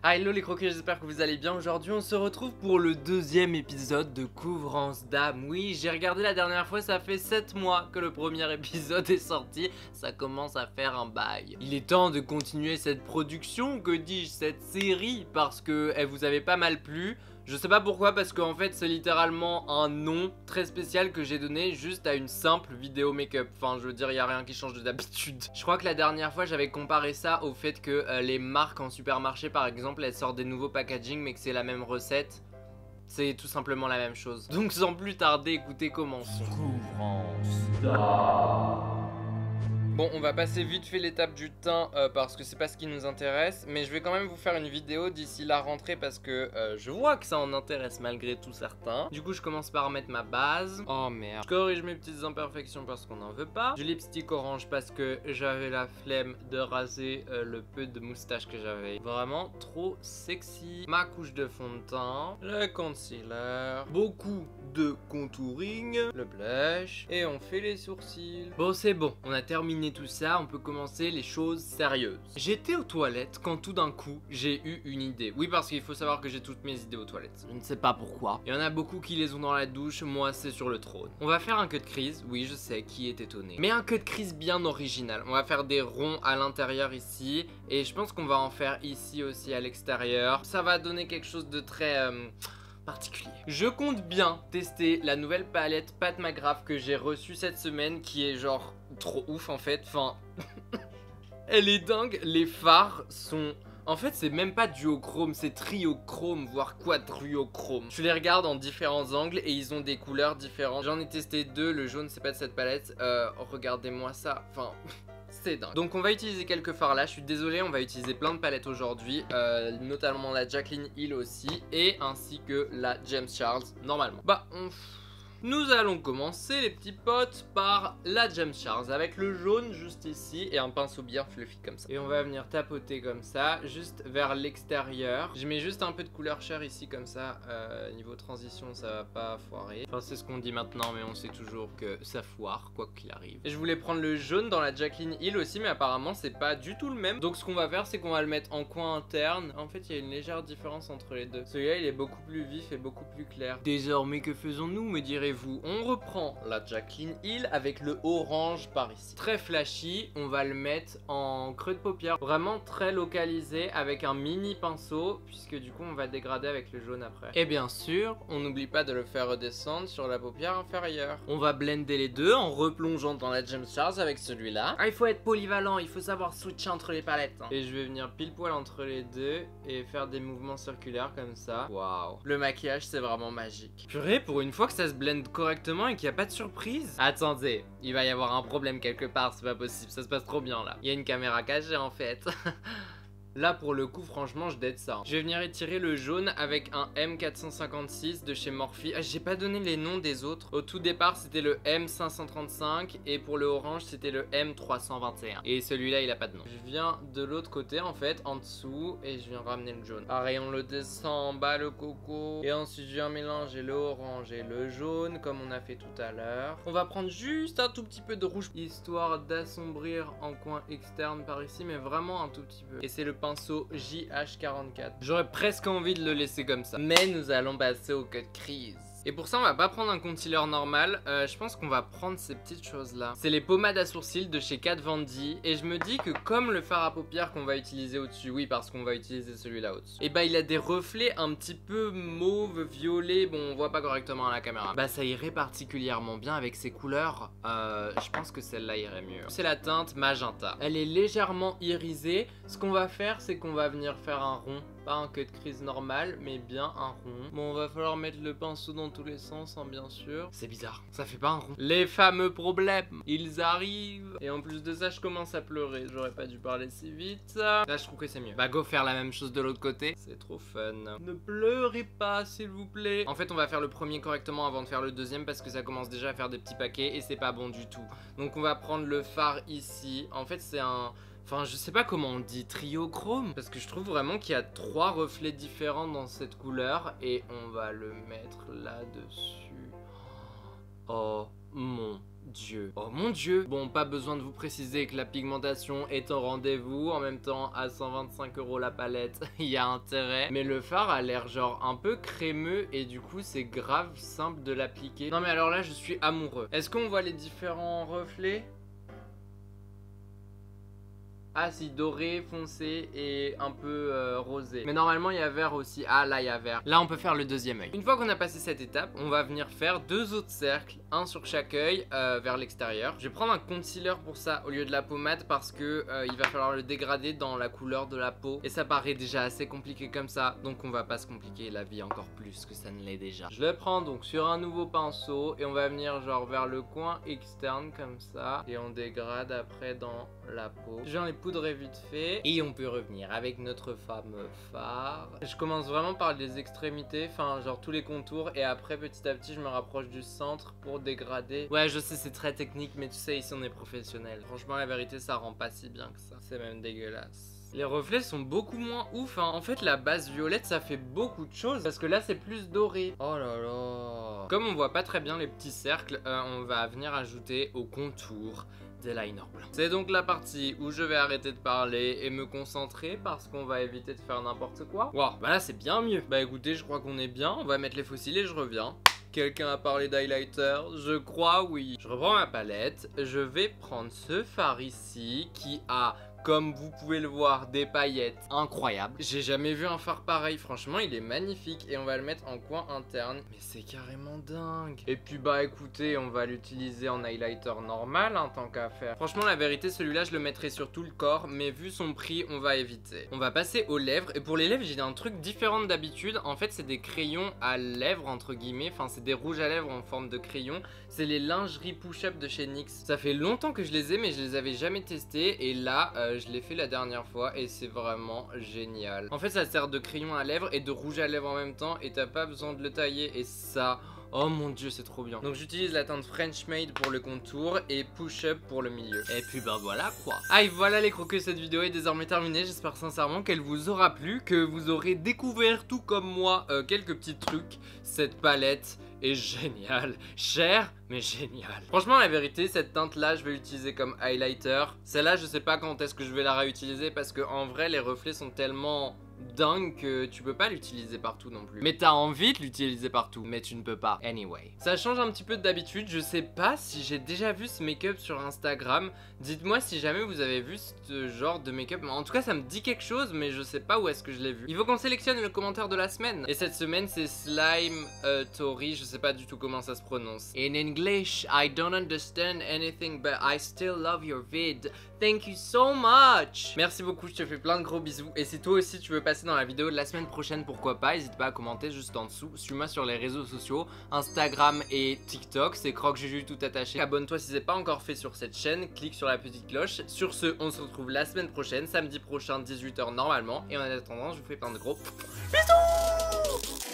Hello les croquets, j'espère que vous allez bien. Aujourd'hui on se retrouve pour le deuxième épisode de Couvrance d'âme. Oui, j'ai regardé la dernière fois, ça fait 7 mois que le premier épisode est sorti. Ça commence à faire un bail. Il est temps de continuer cette production, que dis-je, cette série, parce que elle vous avait pas mal plu. Je sais pas pourquoi, parce qu'en fait c'est littéralement un nom très spécial que j'ai donné juste à une simple vidéo make-up. Enfin je veux dire, il y a rien qui change de d'habitude. Je crois que la dernière fois j'avais comparé ça au fait que les marques en supermarché par exemple elles sortent des nouveaux packaging mais que c'est la même recette. C'est tout simplement la même chose. Donc sans plus tarder, écoutez, commençons. Couvrance d'âme. Bon, on va passer vite fait l'étape du teint parce que c'est pas ce qui nous intéresse. Mais je vais quand même vous faire une vidéo d'ici la rentrée parce que je vois que ça en intéresse malgré tout certains. Du coup, je commence par mettre ma base. Oh merde. Je corrige mes petites imperfections parce qu'on n'en veut pas. Du lipstick orange parce que j'avais la flemme de raser le peu de moustache que j'avais. Vraiment trop sexy. Ma couche de fond de teint. Le concealer. Beaucoup de contouring. Le blush. Et on fait les sourcils. Bon, c'est bon. On a terminé tout ça, on peut commencer les choses sérieuses. J'étais aux toilettes quand tout d'un coup j'ai eu une idée. Oui, parce qu'il faut savoir que j'ai toutes mes idées aux toilettes. Je ne sais pas pourquoi. Il y en a beaucoup qui les ont dans la douche, moi c'est sur le trône. On va faire un cut crease, oui je sais, qui est étonné. Mais un cut crease bien original. On va faire des ronds à l'intérieur ici. Et je pense qu'on va en faire ici aussi à l'extérieur. Ça va donner quelque chose de très... particulier. Je compte bien tester la nouvelle palette Pat McGrath que j'ai reçue cette semaine, qui est genre trop ouf en fait. Enfin, elle est dingue. Les fards sont... En fait, c'est même pas duochrome, c'est triochrome, voire quadriochrome. Je les regarde en différents angles et ils ont des couleurs différentes. J'en ai testé deux, le jaune c'est pas de cette palette. Regardez-moi ça, enfin... C'est dingue. Donc on va utiliser quelques fards là, je suis désolé, on va utiliser plein de palettes aujourd'hui, notamment la Jaclyn Hill aussi, et ainsi que la James Charles, normalement. Bah, nous allons commencer les petits potes par la James Charles avec le jaune juste ici et un pinceau bien fluffy comme ça. Et on va venir tapoter comme ça, juste vers l'extérieur. Je mets juste un peu de couleur chair ici comme ça, niveau transition ça va pas foirer. Enfin c'est ce qu'on dit maintenant mais on sait toujours que ça foire quoi qu'il arrive. Et je voulais prendre le jaune dans la Jaclyn Hill aussi mais apparemment c'est pas du tout le même. Donc ce qu'on va faire c'est qu'on va le mettre en coin interne. En fait il y a une légère différence entre les deux. Celui-là il est beaucoup plus vif et beaucoup plus clair. Désormais que faisons-nous me direz-vous? On reprend la Jaclyn Hill avec le orange par ici. Très flashy, on va le mettre en creux de paupière. Vraiment très localisé avec un mini pinceau puisque du coup on va dégrader avec le jaune après. Et bien sûr, on n'oublie pas de le faire redescendre sur la paupière inférieure. On va blender les deux en replongeant dans la James Charles avec celui-là. Ah, il faut être polyvalent, il faut savoir switcher entre les palettes. Hein. Et je vais venir pile poil entre les deux et faire des mouvements circulaires comme ça. Waouh. Le maquillage c'est vraiment magique. Purée, pour une fois que ça se blende correctement et qu'il n'y a pas de surprise. Attendez, il va y avoir un problème quelque part, c'est pas possible, ça se passe trop bien là. Il y a une caméra cachée en fait. Là pour le coup franchement je dead ça. Je vais venir étirer le jaune avec un M456 de chez Morphe. Ah, j'ai pas donné les noms des autres. Au tout départ c'était le M535 et pour le orange c'était le M321. Et celui-là il a pas de nom. Je viens de l'autre côté en fait, en dessous, et je viens ramener le jaune. Pareil on le descend en bas le coco. Et ensuite je viens mélanger le orange et le jaune comme on a fait tout à l'heure. On va prendre juste un tout petit peu de rouge histoire d'assombrir en coin externe par ici, mais vraiment un tout petit peu. Et c'est le pinceau JH44. J'aurais presque envie de le laisser comme ça. Mais nous allons passer au cut crease. Et pour ça on va pas prendre un concealer normal, je pense qu'on va prendre ces petites choses là. C'est les pommades à sourcils de chez Kat Von D. Et je me dis que comme le fard à paupières qu'on va utiliser au dessus, oui parce qu'on va utiliser celui-là au dessus, et bah il a des reflets un petit peu mauve, violet, bon on voit pas correctement à la caméra. Bah ça irait particulièrement bien avec ces couleurs, je pense que celle-là irait mieux. C'est la teinte magenta. Elle est légèrement irisée. Ce qu'on va faire c'est qu'on va venir faire un rond. Pas un cut crease normal, mais bien un rond. Bon, on va falloir mettre le pinceau dans tous les sens, hein, bien sûr. C'est bizarre, ça fait pas un rond. Les fameux problèmes, ils arrivent. Et en plus de ça, je commence à pleurer. J'aurais pas dû parler si vite. Là, je trouve que c'est mieux. Bah, go faire la même chose de l'autre côté. C'est trop fun. Ne pleurez pas, s'il vous plaît. En fait, on va faire le premier correctement avant de faire le deuxième parce que ça commence déjà à faire des petits paquets et c'est pas bon du tout. Donc, on va prendre le fard ici. En fait, c'est un... Enfin, je sais pas comment on dit, triochrome. Parce que je trouve vraiment qu'il y a 3 reflets différents dans cette couleur. Et on va le mettre là-dessus. Oh mon Dieu. Oh mon Dieu. Bon, pas besoin de vous préciser que la pigmentation est au rendez-vous. En même temps, à 125 € la palette, il y a intérêt. Mais le fard a l'air genre un peu crémeux et du coup, c'est grave simple de l'appliquer. Non mais alors là, je suis amoureux. Est-ce qu'on voit les différents reflets? Ah si, doré, foncé et un peu rosé. Mais normalement il y a vert aussi. Ah là il y a vert. Là on peut faire le deuxième œil. Une fois qu'on a passé cette étape, on va venir faire 2 autres cercles, un sur chaque œil vers l'extérieur. Je vais prendre un concealer pour ça au lieu de la pommade parce que il va falloir le dégrader dans la couleur de la peau. Et ça paraît déjà assez compliqué comme ça, donc on va pas se compliquer la vie encore plus que ça ne l'est déjà. Je le prends donc sur un nouveau pinceau et on va venir genre vers le coin externe comme ça. Et on dégrade après dans la peau. J'en ai poudré vite fait et on peut revenir avec notre fameux fard. Je commence vraiment par les extrémités, enfin genre tous les contours, et après petit à petit je me rapproche du centre pour dégrader. Ouais je sais c'est très technique mais tu sais ici on est professionnel. Franchement la vérité ça rend pas si bien que ça. C'est même dégueulasse. Les reflets sont beaucoup moins ouf hein. En fait la base violette ça fait beaucoup de choses parce que là c'est plus doré. Oh là là. Comme on voit pas très bien les petits cercles, on va venir ajouter au contour des liners blancs. C'est donc la partie où je vais arrêter de parler et me concentrer parce qu'on va éviter de faire n'importe quoi. Wow, bah là c'est bien mieux. Bah écoutez, je crois qu'on est bien. On va mettre les fossiles et je reviens. Quelqu'un a parlé d'highlighter? Je crois oui. Je reprends ma palette. Je vais prendre ce fard ici qui a, comme vous pouvez le voir, des paillettes incroyables. J'ai jamais vu un fard pareil, franchement il est magnifique. Et on va le mettre en coin interne. Mais c'est carrément dingue. Et puis bah écoutez, on va l'utiliser en highlighter normal hein, tant qu'à faire. Franchement la vérité, celui-là je le mettrai sur tout le corps, mais vu son prix on va éviter. On va passer aux lèvres. Et pour les lèvres j'ai un truc différent d'habitude. En fait c'est des crayons à lèvres entre guillemets. Enfin c'est des rouges à lèvres en forme de crayon. C'est les lingeries push-up de chez NYX. Ça fait longtemps que je les ai mais je les avais jamais testés. Et là je l'ai fait la dernière fois et c'est vraiment génial. En fait ça sert de crayon à lèvres et de rouge à lèvres en même temps et t'as pas besoin de le tailler et ça... Oh mon dieu c'est trop bien. Donc j'utilise la teinte French Made pour le contour et Push Up pour le milieu. Et puis bah voilà quoi. Ah et voilà les croqueux, cette vidéo est désormais terminée. J'espère sincèrement qu'elle vous aura plu, que vous aurez découvert tout comme moi quelques petits trucs. Cette palette est géniale. Chère mais géniale. Franchement la vérité cette teinte là je vais l'utiliser comme highlighter. Celle-là je sais pas quand est-ce que je vais la réutiliser parce que en vrai les reflets sont tellement dingue que tu peux pas l'utiliser partout non plus. Mais t'as envie de l'utiliser partout, mais tu ne peux pas. Anyway. Ça change un petit peu d'habitude. Je sais pas si j'ai déjà vu ce make-up sur Instagram. Dites-moi si jamais vous avez vu ce genre de make-up. En tout cas, ça me dit quelque chose, mais je sais pas où est-ce que je l'ai vu. Il faut qu'on sélectionne le commentaire de la semaine. Et cette semaine, c'est Slime Tori. Je sais pas du tout comment ça se prononce. In English, I don't understand anything, but I still love your vid. Thank you so much. Merci beaucoup, je te fais plein de gros bisous. Et si toi aussi tu veux passer dans la vidéo de la semaine prochaine, pourquoi pas, n'hésite pas à commenter juste en dessous. Suis-moi sur les réseaux sociaux, Instagram et TikTok, c'est CroqueJuju tout attaché. Abonne-toi si c'est pas encore fait sur cette chaîne, clique sur la petite cloche. Sur ce, on se retrouve la semaine prochaine, samedi prochain, 18 h normalement. Et en attendant, je vous fais plein de gros bisous.